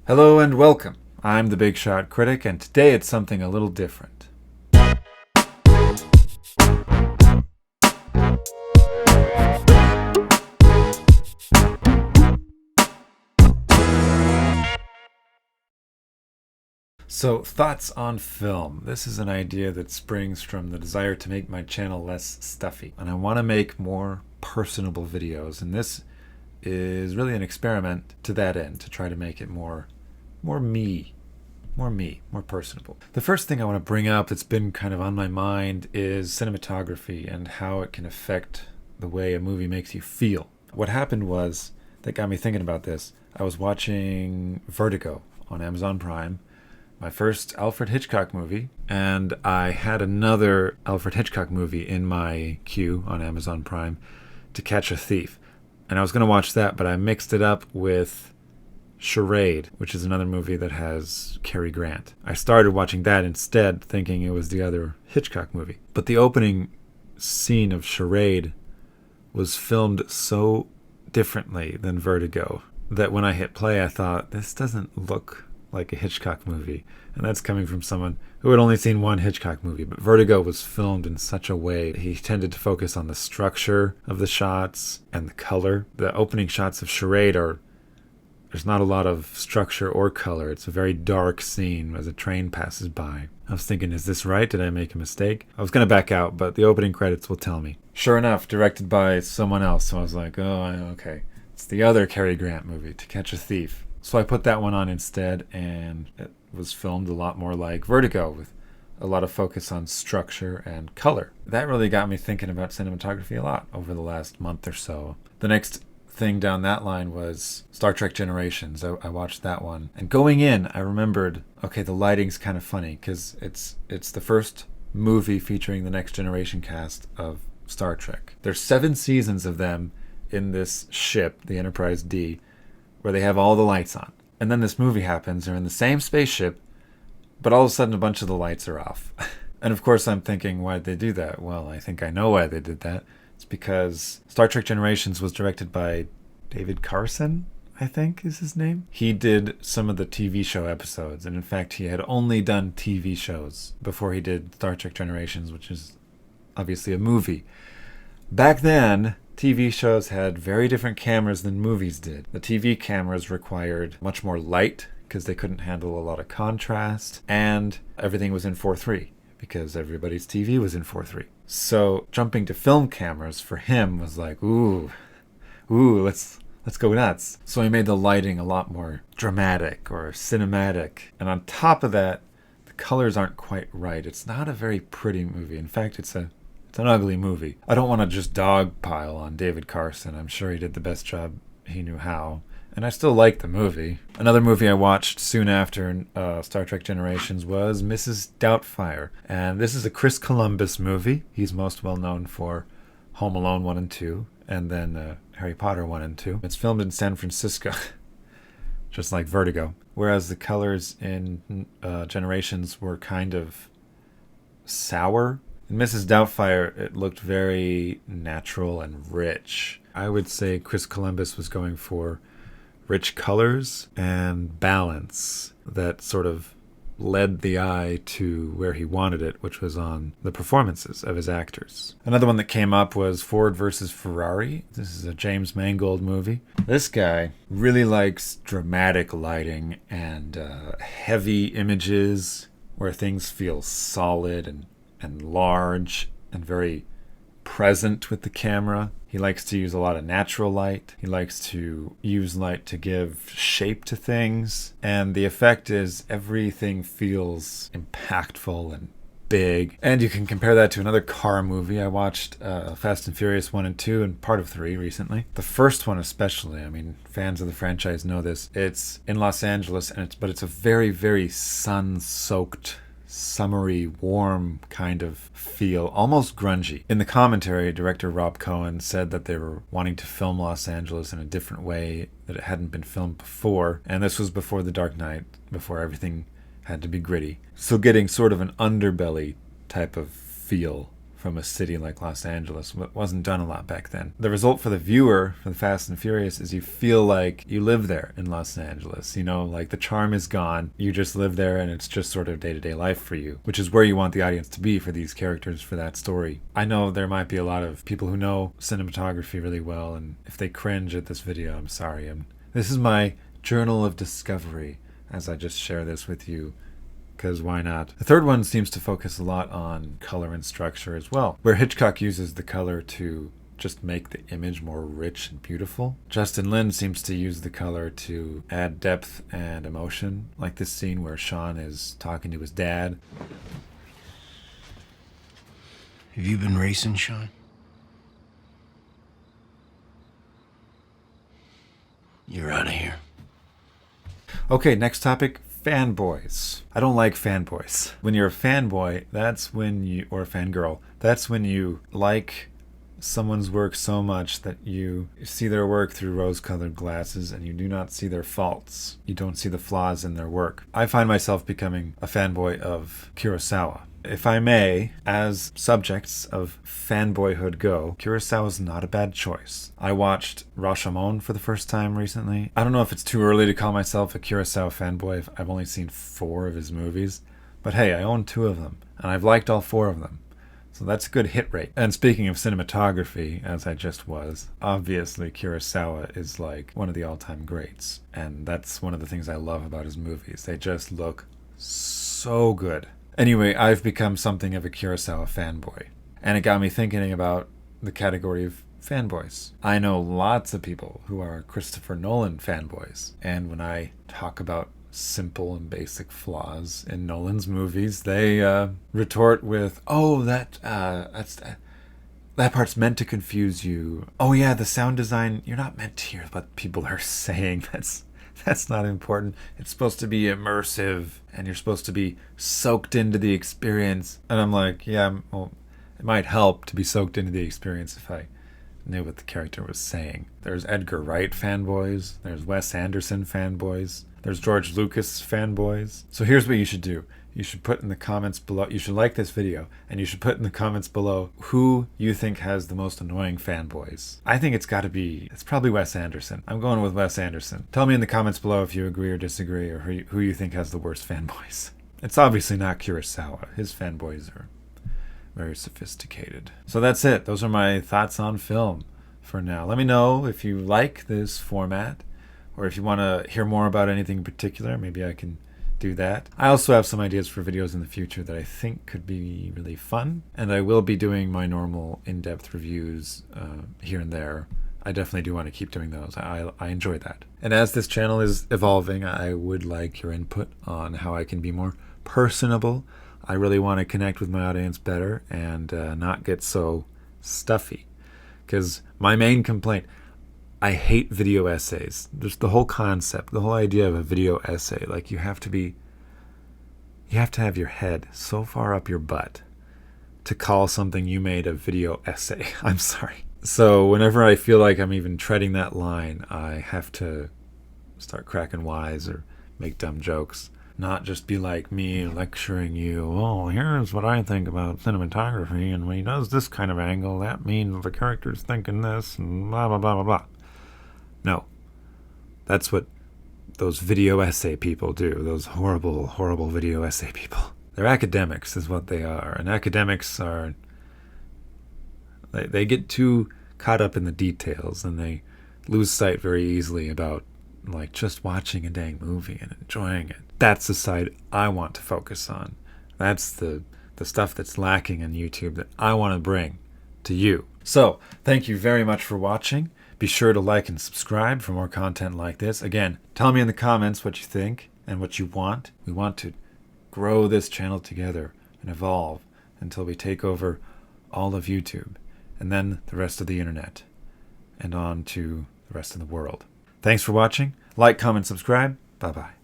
Hello and welcome. I'm the Big Shot Critic, and today it's something a little different. So, thoughts on film. This is an idea that springs from the desire to make my channel less stuffy, and I want to make more personable videos, and this is really an experiment to that end, to try to make it more more personable. The first thing I want to bring up that's been kind of on my mind is cinematography and how it can affect the way a movie makes you feel. What happened was, that got me thinking about this, I was watching Vertigo on Amazon Prime, my first Alfred Hitchcock movie, and I had another Alfred Hitchcock movie in my queue on Amazon Prime, To Catch a Thief. And I was going to watch that, but I mixed it up with Charade, which is another movie that has Cary Grant. I started watching that instead, thinking it was the other Hitchcock movie. But the opening scene of Charade was filmed so differently than Vertigo that when I hit play, I thought, this doesn't look like a Hitchcock movie. And that's coming from someone who had only seen one Hitchcock movie. But Vertigo was filmed in such a way, he tended to focus on the structure of the shots and the color. The opening shots of Charade there's not a lot of structure or color. It's a very dark scene as a train passes by. I was thinking, is this right? Did I make a mistake? I was going to back out, but the opening credits will tell me. Sure enough, directed by someone else. So I was like, okay. It's the other Cary Grant movie, To Catch a Thief. So I put that one on instead, and it was filmed a lot more like Vertigo, with a lot of focus on structure and color. That really got me thinking about cinematography a lot over the last month or so. The next thing down that line was Star Trek Generations. I watched that one, and going in I remembered, okay, the lighting's kind of funny because it's the first movie featuring the Next Generation cast of Star Trek. There's 7 seasons of them in this ship, the Enterprise D, where they have all the lights on, and then this movie happens. They're in the same spaceship, but all of a sudden a bunch of the lights are off. And of course I'm thinking, why'd they do that? Well, I think I know why they did that. It's because Star Trek Generations was directed by David Carson, I think is his name. He did some of the TV show episodes, and in fact he had only done TV shows before he did Star Trek Generations, which is obviously a movie. Back then, TV shows had very different cameras than movies did. The TV cameras required much more light because they couldn't handle a lot of contrast, and everything was in 4:3 because everybody's TV was in 4:3. So jumping to film cameras for him was like, ooh, let's go nuts. So he made the lighting a lot more dramatic or cinematic. And on top of that, the colors aren't quite right. It's not a very pretty movie. In fact, it's an ugly movie. I don't want to just dogpile on David Carson. I'm sure he did the best job he knew how. And I still like the movie. Another movie I watched soon after Star Trek Generations was Mrs. Doubtfire. And this is a Chris Columbus movie. He's most well known for Home Alone 1 and 2, and then Harry Potter 1 and 2. It's filmed in San Francisco, just like Vertigo. Whereas the colors in Generations were kind of sour. In Mrs. Doubtfire, it looked very natural and rich. I would say Chris Columbus was going for rich colors and balance that sort of led the eye to where he wanted it, which was on the performances of his actors. Another one that came up was Ford versus Ferrari. This is a James Mangold movie. This guy really likes dramatic lighting and heavy images where things feel solid and large and very present with the camera. He likes to use a lot of natural light. He likes to use light to give shape to things. And the effect is everything feels impactful and big. And you can compare that to another car movie. I watched Fast and Furious 1 and 2 and part of 3 recently. The first one especially, I mean, fans of the franchise know this. It's in Los Angeles, but it's a very, very sun-soaked, summery, warm kind of feel, almost grungy. In the commentary, director Rob Cohen said that they were wanting to film Los Angeles in a different way, that it hadn't been filmed before, and this was before The Dark Knight, before everything had to be gritty. So getting sort of an underbelly type of feel from a city like Los Angeles. It wasn't done a lot back then. The result for the viewer, for the Fast and Furious, is you feel like you live there in Los Angeles. You know, like the charm is gone. You just live there and it's just sort of day-to-day life for you, which is where you want the audience to be for these characters, for that story. I know there might be a lot of people who know cinematography really well, and if they cringe at this video, I'm sorry. This is my journal of discovery as I just share this with you, because why not? The third one seems to focus a lot on color and structure as well, where Hitchcock uses the color to just make the image more rich and beautiful. Justin Lin seems to use the color to add depth and emotion, like this scene where Sean is talking to his dad. Have you been racing, Sean? You're out of here. Okay, next topic. Fanboys. I don't like fanboys. When you're a fanboy, that's when you, or a fangirl, that's when you like someone's work so much that you see their work through rose-colored glasses and you do not see their faults. You don't see the flaws in their work. I find myself becoming a fanboy of Kurosawa. If I may, as subjects of fanboyhood go, Kurosawa's not a bad choice. I watched Rashomon for the first time recently. I don't know if it's too early to call myself a Kurosawa fanboy. I've only seen 4 of his movies. But hey, I own 2 of them, and I've liked all 4 of them. So that's a good hit rate. And speaking of cinematography, as I just was, obviously Kurosawa is like one of the all-time greats. And that's one of the things I love about his movies. They just look so good. Anyway, I've become something of a Kurosawa fanboy. And it got me thinking about the category of fanboys. I know lots of people who are Christopher Nolan fanboys. And when I talk about simple and basic flaws in Nolan's movies, they retort with, "Oh, that part's meant to confuse you. Oh yeah, the sound design, you're not meant to hear what people are saying. That's not important. It's supposed to be immersive, and you're supposed to be soaked into the experience." And I'm like, yeah, well, it might help to be soaked into the experience if I knew what the character was saying. There's Edgar Wright fanboys. There's Wes Anderson fanboys. There's George Lucas fanboys. So here's what you should do. You should put in the comments below, you should like this video, and you should put in the comments below who you think has the most annoying fanboys. I think it's probably Wes Anderson. I'm going with Wes Anderson. Tell me in the comments below if you agree or disagree, or who you think has the worst fanboys. It's obviously not Kurosawa. His fanboys are very sophisticated. So that's it. Those are my thoughts on film for now. Let me know if you like this format, or if you want to hear more about anything in particular. Maybe I can do that. I also have some ideas for videos in the future that I think could be really fun, and I will be doing my normal in-depth reviews here and there. I definitely do want to keep doing those. I enjoy that. And as this channel is evolving, I would like your input on how I can be more personable. I really want to connect with my audience better and not get so stuffy. Because my main complaint, I hate video essays. Just the whole concept, the whole idea of a video essay. Like you have to have your head so far up your butt to call something you made a video essay. I'm sorry. So whenever I feel like I'm even treading that line, I have to start cracking wise or make dumb jokes. Not just be like me lecturing you, "Oh, here's what I think about cinematography, and when he does this kind of angle, that means the character's thinking this, and blah, blah, blah, blah, blah." No. That's what those video essay people do. Those horrible, horrible video essay people. They're academics is what they are. And academics are... They get too caught up in the details, and they lose sight very easily about like just watching a dang movie and enjoying it. That's the side I want to focus on. That's the stuff that's lacking on YouTube that I want to bring to you. So, thank you very much for watching. Be sure to like and subscribe for more content like this. Again, tell me in the comments what you think and what you want. We want to grow this channel together and evolve until we take over all of YouTube and then the rest of the internet and on to the rest of the world. Thanks for watching. Like, comment, subscribe. Bye-bye.